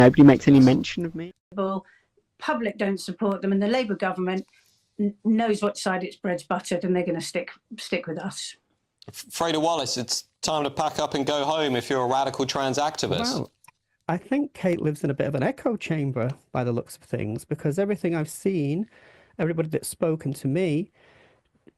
Nobody makes any mention of me. Public don't support them, and the Labour government knows what side its bread's buttered, and they're going to stick with us. Freda Wallace, it's time to pack up and go home if you're a radical trans activist. Well, I think Kate lives in a bit of an echo chamber by the looks of things, because everything I've seen, everybody that's spoken to me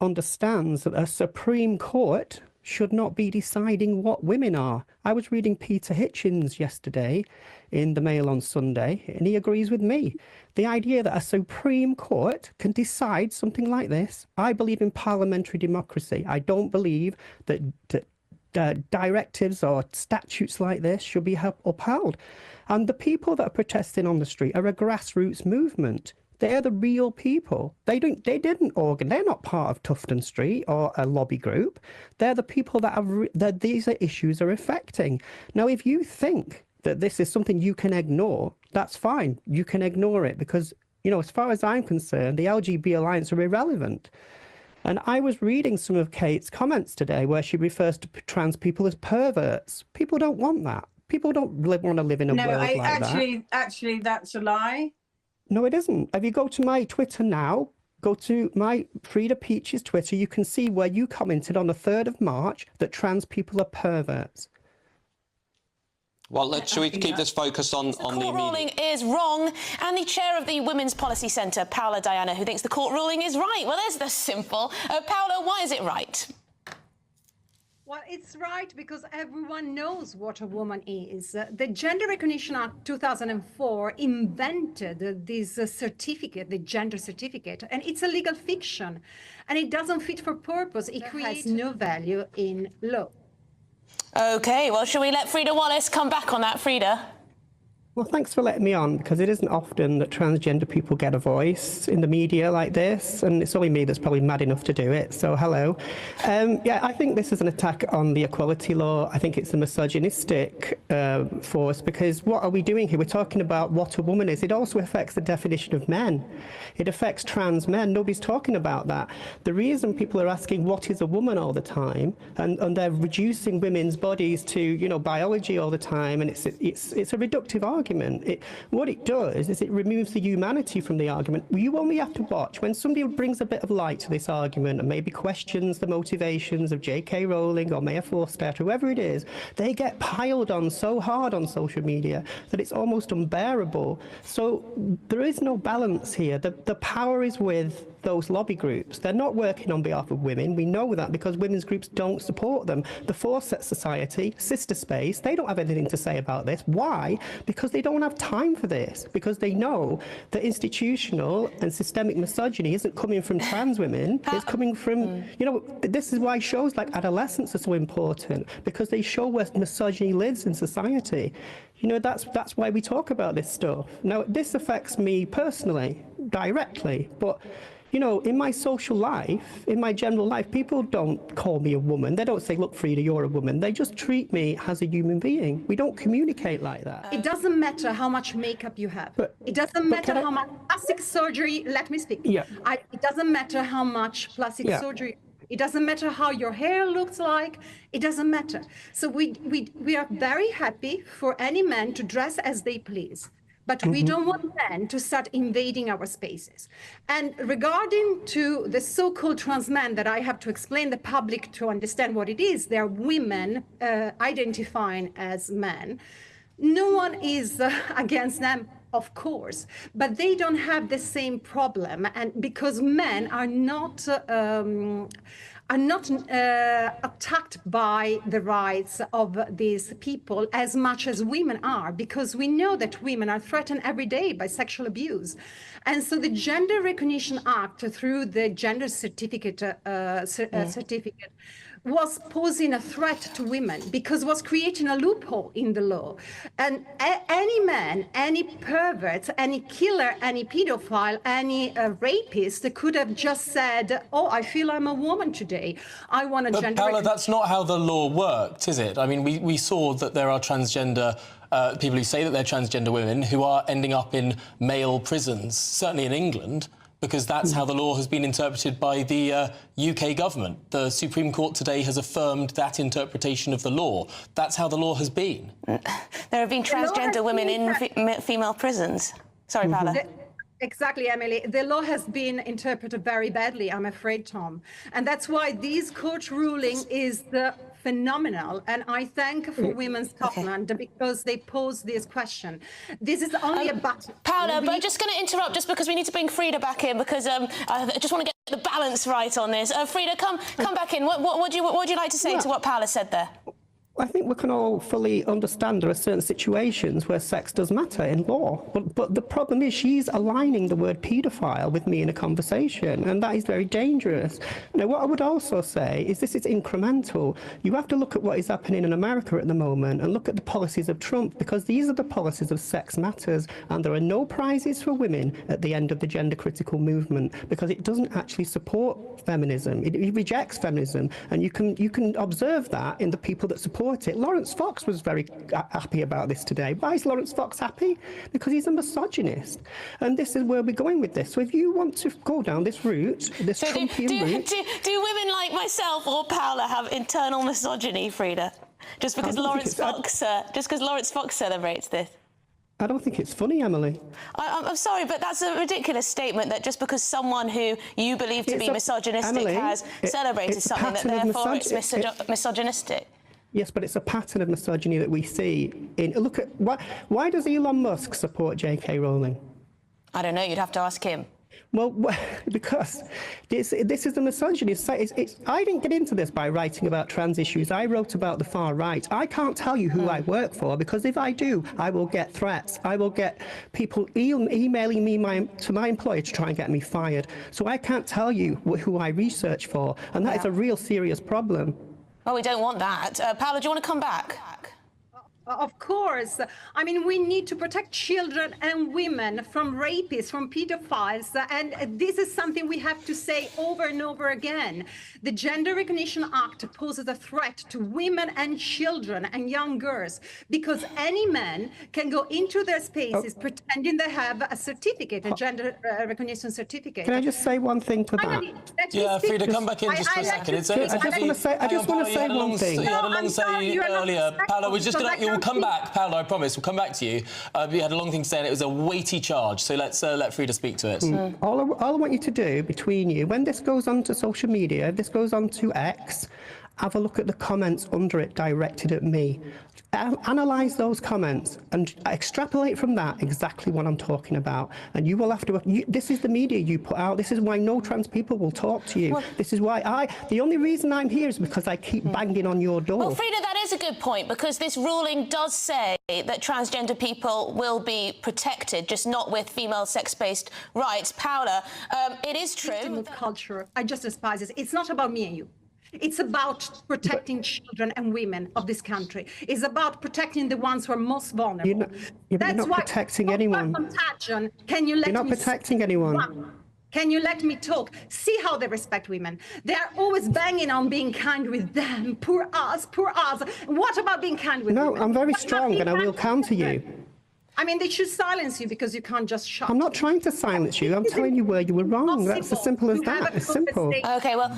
understands that a Supreme Court should not be deciding what women are. I was reading Peter Hitchens yesterday in the Mail on Sunday, and he agrees with me. The idea that a Supreme Court can decide something like this, I believe in parliamentary democracy. I don't believe that directives or statutes like this should be upheld. And the people that are protesting on the street are a grassroots movement. They're the real people. They didn't organize. They're not part of Tufton Street or a lobby group. They're the people that these issues are affecting. Now, if you think that this is something you can ignore, that's fine. You can ignore it because, you know, as far as I'm concerned, the LGB Alliance are irrelevant. And I was reading some of Kate's comments today where she refers to trans people as perverts. People don't want that. People don't want to live in a world like that. Actually, that's a lie. No, it isn't. If you go to my Twitter now, go to my Freda Peach's Twitter, you can see where you commented on the 3rd of March that trans people are perverts. Well, should we keep this focused on the court ruling is wrong, and the chair of the Women's Policy Centre, Paola Diana, who thinks the court ruling is right. Well, there's the simple. Paola, why is it right? Well, it's right because everyone knows what a woman is. The Gender Recognition Act 2004 invented this certificate, the gender certificate, and it's a legal fiction, and it doesn't fit for purpose. It has no value in law. OK, well, shall we let Freda Wallace come back on that, Freda? Well, thanks for letting me on, because it isn't often that transgender people get a voice in the media like this, and it's only me that's probably mad enough to do it, so hello. Yeah, I think this is an attack on the equality law. I think it's a misogynistic force, because what are we doing here? We're talking about what a woman is. It also affects the definition of men. It affects trans men. Nobody's talking about that. The reason people are asking what is a woman all the time, and they're reducing women's bodies to, you know, biology all the time, and it's a reductive argument. What it does is it removes the humanity from the argument. You only have to watch when somebody brings a bit of light to this argument and maybe questions the motivations of J.K. Rowling or Maya Forstater, whoever it is, they get piled on so hard on social media that it's almost unbearable. So there is no balance here. The power is with those lobby groups. They're not working on behalf of women. We know that because women's groups don't support them. The Four-Set Society, Sister Space, they don't have anything to say about this. Why? Because they don't have time for this, because they know that institutional and systemic misogyny isn't coming from trans women, it's coming from, you know, this is why shows like Adolescence are so important, because they show where misogyny lives in society. You know, that's why we talk about this stuff. Now, this affects me personally, directly, but you know, in my social life, in my general life, people don't call me a woman. They don't say, look, Freda, you're a woman. They just treat me as a human being. We don't communicate like that. It doesn't matter how much makeup you have. It doesn't matter how much plastic surgery, let me speak. Yeah. It doesn't matter how much plastic surgery. It doesn't matter how your hair looks like. It doesn't matter. So we are very happy for any man to dress as they please. But we don't want men to start invading our spaces. And regarding to the so-called trans men that I have to explain the public to understand what it is, they're women identifying as men. No one is against them, of course, but they don't have the same problem, and because men are not attacked by the rights of these people as much as women are, because we know that women are threatened every day by sexual abuse. And so the Gender Recognition Act, through the gender certificate, was posing a threat to women because was creating a loophole in the law. And any man, any pervert, any killer, any pedophile, any rapist could have just said, oh, I feel I'm a woman today. I want a gender... But Paola, that's not how the law worked, is it? I mean, we saw that there are transgender people who say that they're transgender women who are ending up in male prisons, certainly in England, because that's how the law has been interpreted by the UK government. The Supreme Court today has affirmed that interpretation of the law. That's how the law has been. There have been transgender women in female prisons. Sorry, Paula. Exactly, Emily. The law has been interpreted very badly, I'm afraid, Tom. And that's why this court ruling is phenomenal. And I thank for Women's Scotland because they posed this question. This is only a button. Paula, but I'm just going to interrupt just because we need to bring Frida back in because I just want to get the balance right on this. Frida, come back in. What would you like to say to what Paula said there? I think we can all fully understand there are certain situations where sex does matter in law. But the problem is she's aligning the word paedophile with me in a conversation, and that is very dangerous. Now, what I would also say is this is incremental. You have to look at what is happening in America at the moment and look at the policies of Trump, because these are the policies of sex matters, and there are no prizes for women at the end of the gender critical movement because it doesn't actually support feminism. It rejects feminism, and you can observe that in the people that support it. Lawrence Fox was very happy about this today. Why is Lawrence Fox happy? Because he's a misogynist. And this is where we're going with this. So if you want to go down this route, this Trumpian route... Do women like myself or Paula have internal misogyny, Frida? Just because Lawrence Fox celebrates this? I don't think it's funny, Emily. I'm sorry, but that's a ridiculous statement that just because someone who you believe to be misogynistic has celebrated something that therefore it's misogynistic. Yes, but it's a pattern of misogyny that we see. Look at why does Elon Musk support J.K. Rowling? I don't know. You'd have to ask him. Well, because this is the misogyny. I didn't get into this by writing about trans issues. I wrote about the far right. I can't tell you who I work for, because if I do, I will get threats. I will get people emailing me to my employer to try and get me fired. So I can't tell you who I research for, and that is a real serious problem. Well, we don't want that. Paula, do you want to come back? Of course. I mean, we need to protect children and women from rapists, from pedophiles. And this is something we have to say over and over again. The Gender Recognition Act poses a threat to women and children and young girls, because any man can go into their spaces pretending they have a certificate, a gender recognition certificate. Can I just say one thing to that? Yeah, Frida, come back in just for a second. I just want to say one thing. You had a long say earlier. Paula, we're just going to... We'll come back, Paula, I promise. We'll come back to you. You had a long thing to say, and it was a weighty charge. So let's let Frida speak to it. All I want you to do between you, when this goes on to social media, if this goes on to X, have a look at the comments under it directed at me. Analyse those comments and extrapolate from that exactly what I'm talking about. And you will have to... this is the media you put out. This is why no trans people will talk to you. This is why the only reason I'm here is because I keep banging on your door. Well, Frida, that is a good point, because this ruling does say that transgender people will be protected, just not with female sex-based rights. Paula, it is true. Culture, I just despise it. It's not about me and you. It's about protecting children and women of this country. It's about protecting the ones who are most vulnerable. You're not protecting anyone. Can you let You're not protecting anyone. Can you let me talk? See how they respect women. They are always banging on being kind with them. Poor us, poor us. What about being kind with women? No, I'm very strong and I will counter you. I mean, they should silence you because you can't just shut. I'm not trying to silence you. I'm telling you where you were wrong. That's as simple as that. It's simple. OK, well...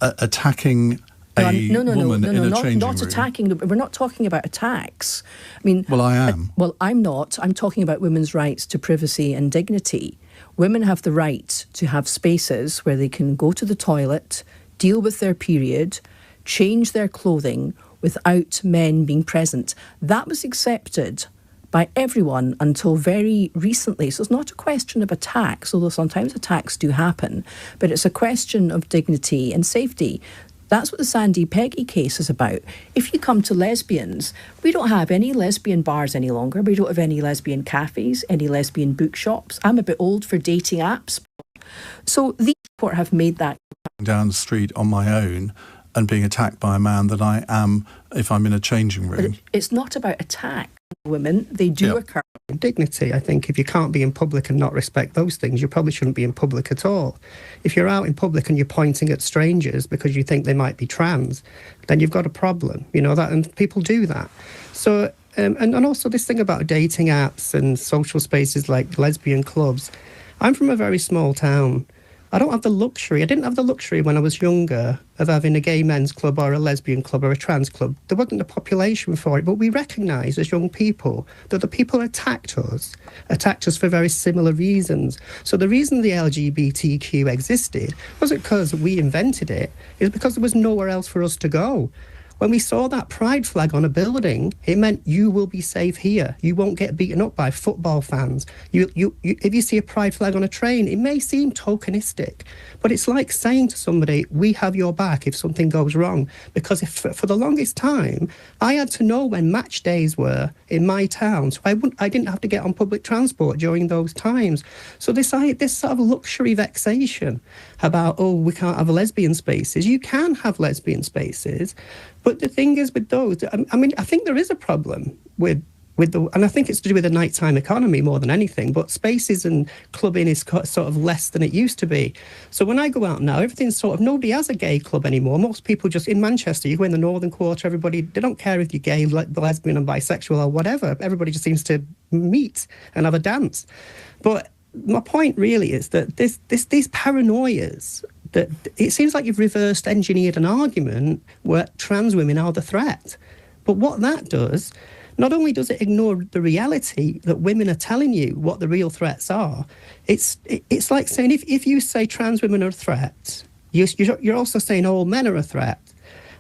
attacking a woman in a changing room. Not attacking. We're not talking about attacks. I mean... Well, I am. Well, I'm not. I'm talking about women's rights to privacy and dignity. Women have the right to have spaces where they can go to the toilet, deal with their period, change their clothing without men being present. That was accepted by everyone until very recently. So it's not a question of attacks, although sometimes attacks do happen, but it's a question of dignity and safety. That's what the Sandy Peggy case is about. If you come to lesbians, we don't have any lesbian bars any longer. We don't have any lesbian cafes, any lesbian bookshops. I'm a bit old for dating apps. So these people have made that. Down the street on my own and being attacked by a man that I am if I'm in a changing room. It's not about attack. Women, they do occur. Dignity, I think, if you can't be in public and not respect those things, you probably shouldn't be in public at all. If you're out in public and you're pointing at strangers because you think they might be trans, then you've got a problem, you know, that, and people do that. So, and also this thing about dating apps and social spaces like lesbian clubs, I'm from a very small town. I didn't have the luxury when I was younger of having a gay men's club or a lesbian club or a trans club. There wasn't a population for it, but we recognised as young people that the people who attacked us for very similar reasons. So the reason the LGBTQ existed wasn't because we invented it, it was because there was nowhere else for us to go. When we saw that pride flag on a building, it meant you will be safe here. You won't get beaten up by football fans. If you see a pride flag on a train, it may seem tokenistic, but it's like saying to somebody, we have your back if something goes wrong. Because for the longest time, I had to know when match days were in my town, so I didn't have to get on public transport during those times. So this sort of luxury vexation about, oh, we can't have lesbian spaces. You can have lesbian spaces. But the thing is with those, I mean, I think there is a problem with and I think it's to do with the nighttime economy more than anything, but spaces and clubbing is sort of less than it used to be. So when I go out now, everything's sort of, nobody has a gay club anymore. Most people just, in Manchester, you go in the Northern Quarter, everybody, they don't care if you're gay, lesbian and bisexual or whatever. Everybody just seems to meet and have a dance. But my point really is that these paranoias, that it seems like you've reversed engineered an argument where trans women are the threat. But what that does, not only does it ignore the reality that women are telling you what the real threats are, it's like saying if you say trans women are a threat, you're also saying all men are a threat.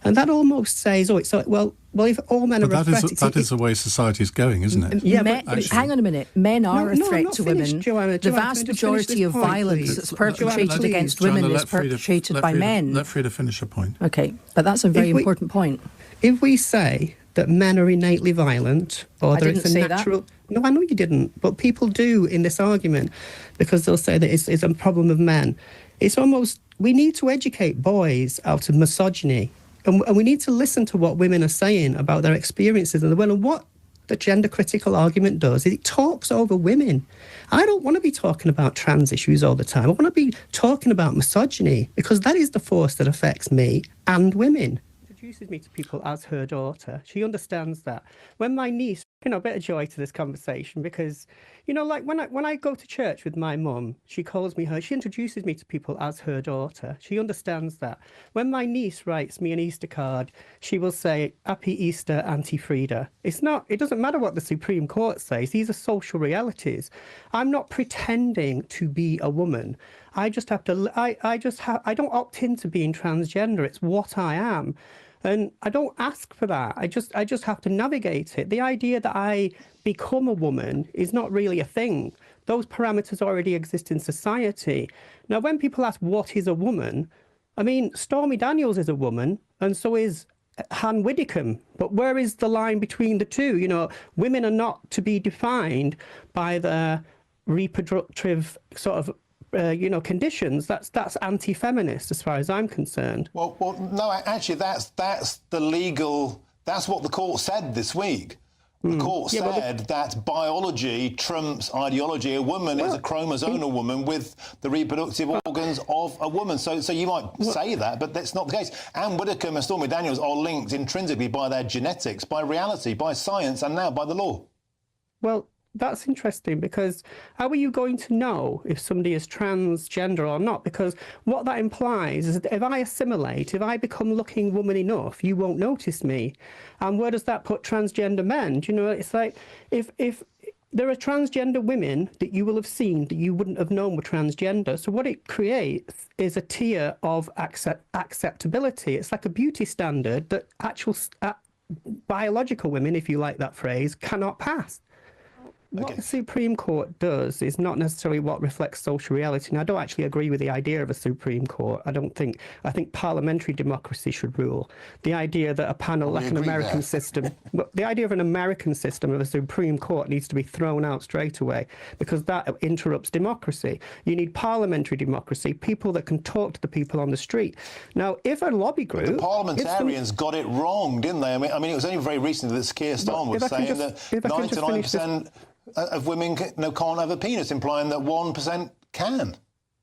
And that almost says, oh, it's like, well, if all men are a threat... That is the way society is going, isn't it? Yeah, hang on a minute. Men are a threat to women. Joanna, the vast majority of violence that's perpetrated against women is perpetrated by men. Let Frida finish her point. OK, but that's a very important point. If we say that men are innately violent, or that it's a natural... No, I know you didn't, but people do in this argument, because they'll say that it's a problem of men. It's almost... We need to educate boys out of misogyny. And we need to listen to what women are saying about their experiences in the world. And what the gender critical argument does is it talks over women. I don't want to be talking about trans issues all the time. I want to be talking about misogyny, because that is the force that affects me and women. Introduces me to people as her daughter. She understands that. When my niece, a bit of joy to this conversation, because, like when I go to church with my mum, she calls me her, she introduces me to people as her daughter. She understands that. When my niece writes me an Easter card, she will say, Happy Easter, Auntie Frida. It doesn't matter what the Supreme Court says. These are social realities. I'm not pretending to be a woman. I just have to, I don't opt into being transgender. It's what I am. And I don't ask for that. I just have to navigate it. The idea that I become a woman is not really a thing. Those parameters already exist in society. Now, when people ask what is a woman, I mean, Stormy Daniels is a woman, and so is Han Widdicombe. But where is the line between the two? Women are not to be defined by their reproductive sort of conditions. That's anti-feminist as far as I'm concerned. Well, no, actually, that's the legal. That's what the court said this week. The court said that biology trumps ideology. A woman is a chromosomal woman with the reproductive organs of a woman. So you might say that, but that's not the case. Anne Widdecombe and Stormy Daniels are linked intrinsically by their genetics, by reality, by science, and now by the law. Well, that's interesting, because how are you going to know if somebody is transgender or not? Because what that implies is that if I assimilate, if I become looking woman enough, you won't notice me. And where does that put transgender men? It's like if there are transgender women that you will have seen that you wouldn't have known were transgender. So what it creates is a tier of acceptability. It's like a beauty standard that actual biological women, if you like that phrase, cannot pass. What the Supreme Court does is not necessarily what reflects social reality. And I don't actually agree with the idea of a Supreme Court. I think parliamentary democracy should rule. The idea that a panel like an American system, the idea of an American system of a Supreme Court needs to be thrown out straight away, because that interrupts democracy. You need parliamentary democracy, people that can talk to the people on the street. Now, if a lobby group... But the parliamentarians got it wrong, didn't they? I mean, it was only very recently that Keir Starmer was saying that 99% of women can't have a penis, implying that 1% can.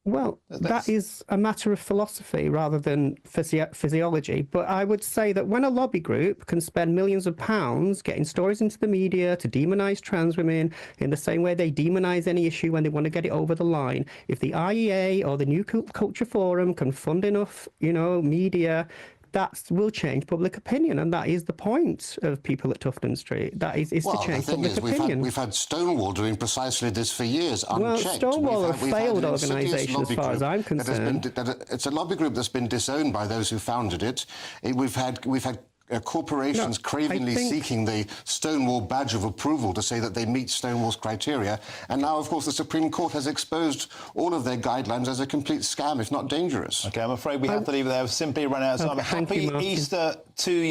Well, that is a matter of philosophy rather than physiology. But I would say that when a lobby group can spend millions of pounds getting stories into the media to demonise trans women in the same way they demonise any issue when they want to get it over the line, if the IEA or the New Culture Forum can fund enough, media, that will change public opinion, and that is the point of people at Tufton Street. That is to change public opinion. We've had Stonewall doing precisely this for years, unchecked. Well, Stonewall are a failed organisation as far as I'm concerned. It's a lobby group that's been disowned by those who founded it. We've had corporations cravenly seeking the Stonewall badge of approval to say that they meet Stonewall's criteria. And now, of course, the Supreme Court has exposed all of their guidelines as a complete scam, if not dangerous. OK, I'm afraid we have to leave it there. We've simply run out of time. Happy Easter to you.